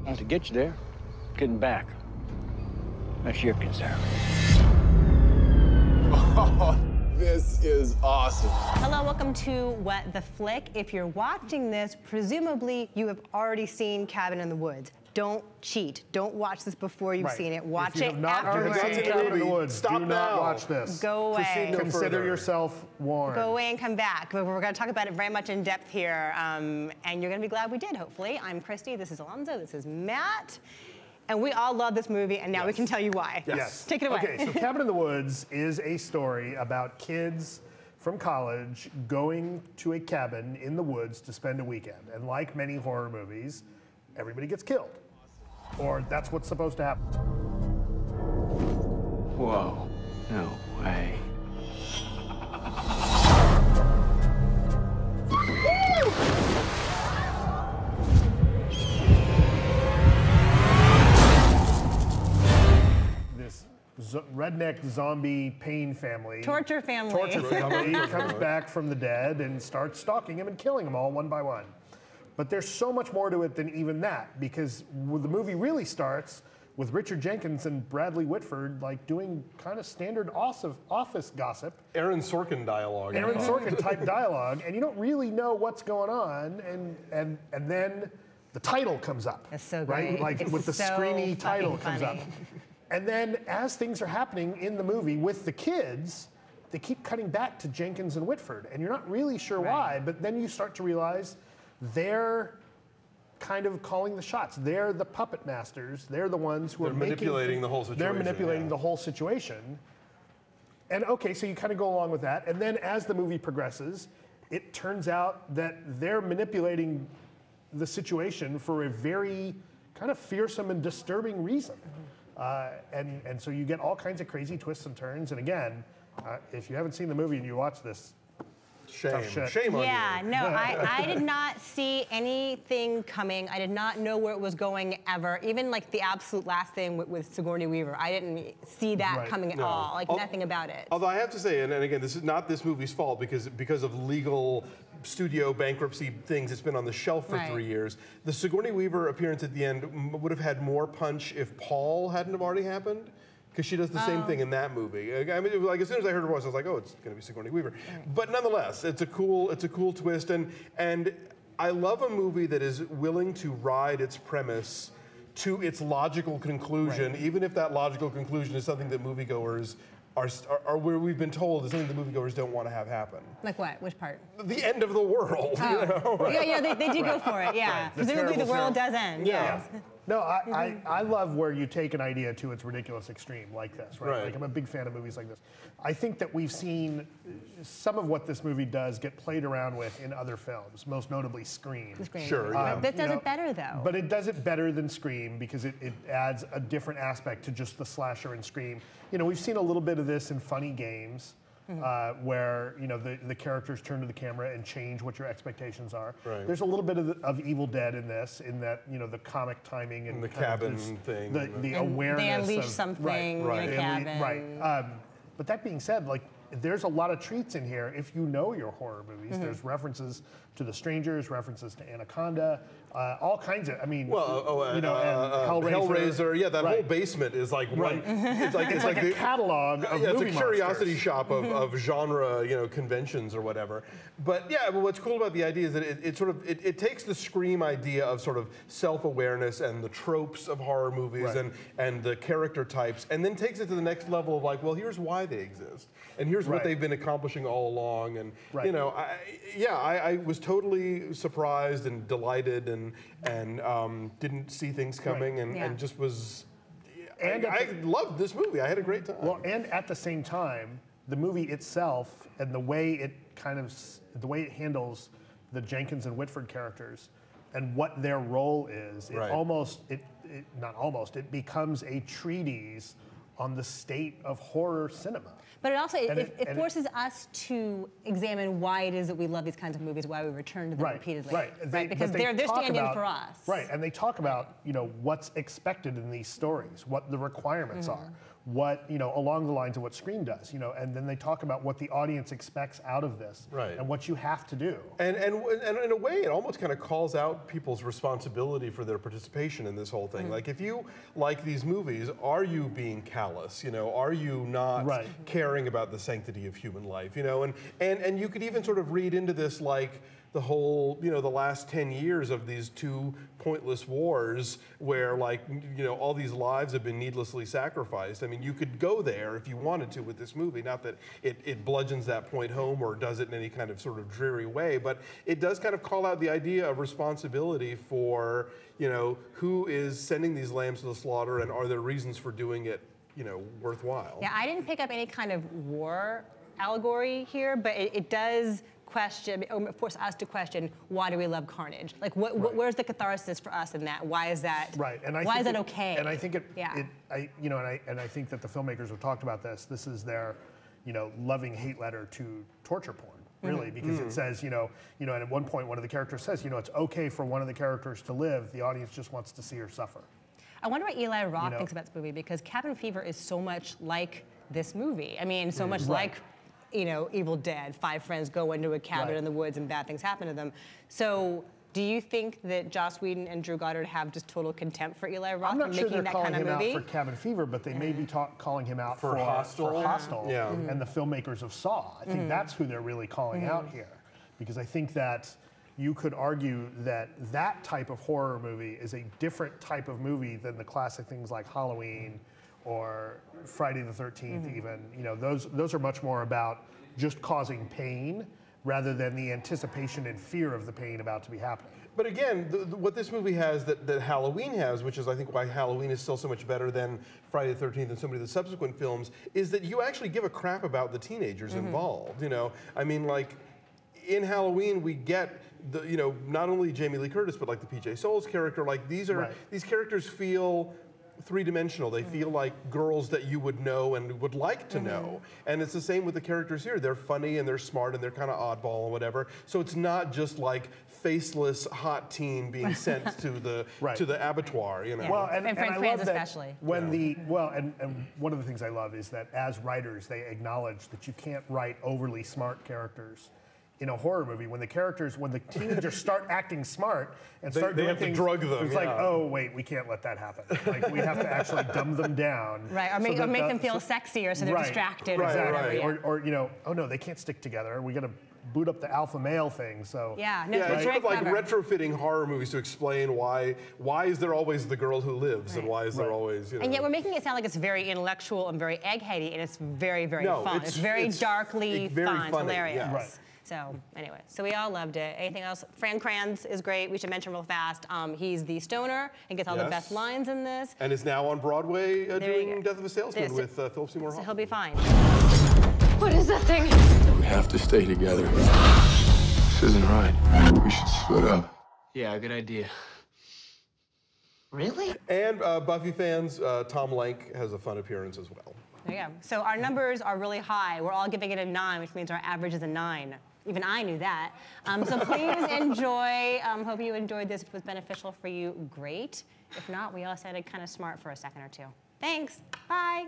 Once it gets there, getting back. That's your concern. Oh, this is awesome. Hello, welcome to What the Flick. If you're watching this, presumably you have already seen Cabin in the Woods. Don't cheat. Don't watch this before you've seen it. Watch it afterwards. If you have not seen Cabin in the Woods, Stop do now. not watch this. Go away. Consider yourself warned. Go away and come back. But we're going to talk about it very much in depth here, and you're going to be glad we did, hopefully. I'm Christy. This is Alonzo. This is Matt. And we all love this movie, and now we can tell you why. Yes. Take it away. Okay, so Cabin in the Woods is a story about kids from college going to a cabin in the woods to spend a weekend. And like many horror movies, everybody gets killed. Or that's what's supposed to happen. Whoa, no way. This redneck zombie pain family. Torture family. Torture family comes back from the dead and starts stalking him and killing them all one by one. But there's so much more to it than even that, because the movie really starts with Richard Jenkins and Bradley Whitford like doing kind of standard office gossip. Aaron Sorkin dialogue. Aaron Sorkin type dialogue, and you don't really know what's going on, and then the title comes up. It's so right? great. Like It's with the so screamy title fucking comes up. funny. And then as things are happening in the movie with the kids, they keep cutting back to Jenkins and Whitford, and you're not really sure why, but then you start to realize they're kind of calling the shots. They're the puppet masters. They're the ones who are manipulating the whole situation. They're manipulating the whole situation. And okay, so you kind of go along with that. And then as the movie progresses, it turns out that they're manipulating the situation for a very kind of fearsome and disturbing reason. And so you get all kinds of crazy twists and turns. And again, if you haven't seen the movie and you watch this, Shame on you. Yeah, no, I did not see anything coming. I did not know where it was going ever. Even like the absolute last thing with Sigourney Weaver, I didn't see that coming at all. Like nothing about it. Although I have to say, and again, this is not this movie's fault because of legal studio bankruptcy things, it's been on the shelf for 3 years. The Sigourney Weaver appearance at the end would have had more punch if Paul hadn't have already happened. Because she does the same thing in that movie. I mean, like as soon as I heard her voice, I was like, oh, it's going to be Sigourney Weaver. But nonetheless, it's a cool twist, and I love a movie that is willing to ride its premise to its logical conclusion, even if that logical conclusion is something that moviegoers are where we've been told is something the moviegoers don't want to have happen. Like what? Which part? The end of the world. Oh. You know? Yeah, they do go for it. Yeah, presumably the world does end. Yeah. No, I love where you take an idea to its ridiculous extreme like this, right? Like I'm a big fan of movies like this. I think that we've seen some of what this movie does get played around with in other films, most notably Scream. Sure. That does it better though. But it does it better than Scream because it adds a different aspect to just the slasher and Scream. You know, we've seen a little bit of this in Funny Games. Where you know the characters turn to the camera and change what your expectations are. Right. There's a little bit of Evil Dead in this, in that you know the comic timing and the cabin thing, the awareness. They unleash of, something in a cabin. Right. But that being said, like there's a lot of treats in here. If you know your horror movies, there's references to The Strangers, references to Anaconda, all kinds of. I mean, well, you know, and Hellraiser. Yeah, that whole basement is like one. It's like a catalog of it's movie a curiosity monsters. shop of genre, you know, conventions or whatever. But yeah, but what's cool about the idea is that it takes the Scream idea of sort of self-awareness and the tropes of horror movies and the character types, and then takes it to the next level of like, well, here's why they exist, and here's what they've been accomplishing all along, and you know, I was totally surprised and delighted and didn't see things coming and just was. And I loved this movie. I had a great time. Well, and at the same time, the movie itself and the way it handles the Jenkins and Whitford characters and what their role is, it becomes a treatise on the state of horror cinema. But it also it forces us to examine why it is that we love these kinds of movies, why we return to them repeatedly. Because they're stand-in for us. Right, and they talk about, you know, what's expected in these stories, what the requirements are, what, along the lines of what Scream does, and then they talk about what the audience expects out of this, right, and what you have to do. And in a way, it almost kind of calls out people's responsibility for their participation in this whole thing. Like, if you like these movies, are you being callous? Are you not caring about the sanctity of human life? And you could even sort of read into this like the whole, the last 10 years of these two pointless wars where, like, all these lives have been needlessly sacrificed. I mean, you could go there if you wanted to with this movie. Not that it bludgeons that point home or does it in any kind of sort of dreary way, but it does kind of call out the idea of responsibility for, who is sending these lambs to the slaughter, and are there reasons for doing it, worthwhile. Yeah, I didn't pick up any kind of war allegory here, but it does force us to question, why do we love carnage? Like, where's the catharsis for us in that? Why is that? Right, and why is that okay? And I think I think that the filmmakers have talked about this. This is their, loving hate letter to torture porn, really, because it says, and at one point one of the characters says, it's okay for one of the characters to live. The audience just wants to see her suffer. I wonder what Eli Roth thinks about this movie, because Cabin Fever is so much like this movie. I mean, so much like, Evil Dead. 5 friends go into a cabin in the woods and bad things happen to them. So do you think that Joss Whedon and Drew Goddard have just total contempt for Eli Roth I'm not for sure making they're that calling kind of him movie? out for Cabin Fever, but they may be calling him out for Hostel, and the filmmakers of Saw. I think that's who they're really calling out here, because I think that you could argue that that type of horror movie is a different type of movie than the classic things like Halloween or Friday the 13th even. Those are much more about just causing pain rather than the anticipation and fear of the pain about to be happening. But again, what this movie has that Halloween has, which is I think why Halloween is still so much better than Friday the 13th and so many of the subsequent films, is that you actually give a crap about the teenagers involved. I mean, like, in Halloween we get not only Jamie Lee Curtis, but like the PJ Soles character. Like, these characters feel three-dimensional. They feel like girls that you would know and would like to know. And it's the same with the characters here. They're funny and they're smart and they're kind of oddball and whatever. So it's not just like faceless hot teen being sent to the to the abattoir. Well, and I love that especially when and one of the things I love is that as writers they acknowledge that you can't write overly smart characters in a horror movie. When the teenagers start acting smart and start doing have things, to drug them. It's like, oh wait, we can't let that happen. Like, we have to actually dumb them down. Right, or make them feel sexier so they're distracted. Right, or right. Yeah. Oh no, they can't stick together. We got to boot up the alpha male thing. So it's sort of like retrofitting horror movies to explain why is there always the girl who lives and why is there always And yet we're making it sound like it's very intellectual and very eggheady, and it's very fun. It's very darkly fun, hilarious. Yeah. Right. So anyway, so we all loved it. Anything else? Fran Kranz is great. We should mention real fast. He's the stoner and gets all the best lines in this. And is now on Broadway doing Death of a Salesman with Philip Seymour Hoffman. So he'll be fine. What is that thing? We have to stay together. This isn't right. We should split up. Yeah, good idea. Really? And Buffy fans, Tom Lenk has a fun appearance as well. There you go. So our numbers are really high. We're all giving it a 9, which means our average is a 9. Even I knew that. So please enjoy. Hope you enjoyed this. If it was beneficial for you, great. If not, we all sounded kind of smart for a second or two. Thanks. Bye.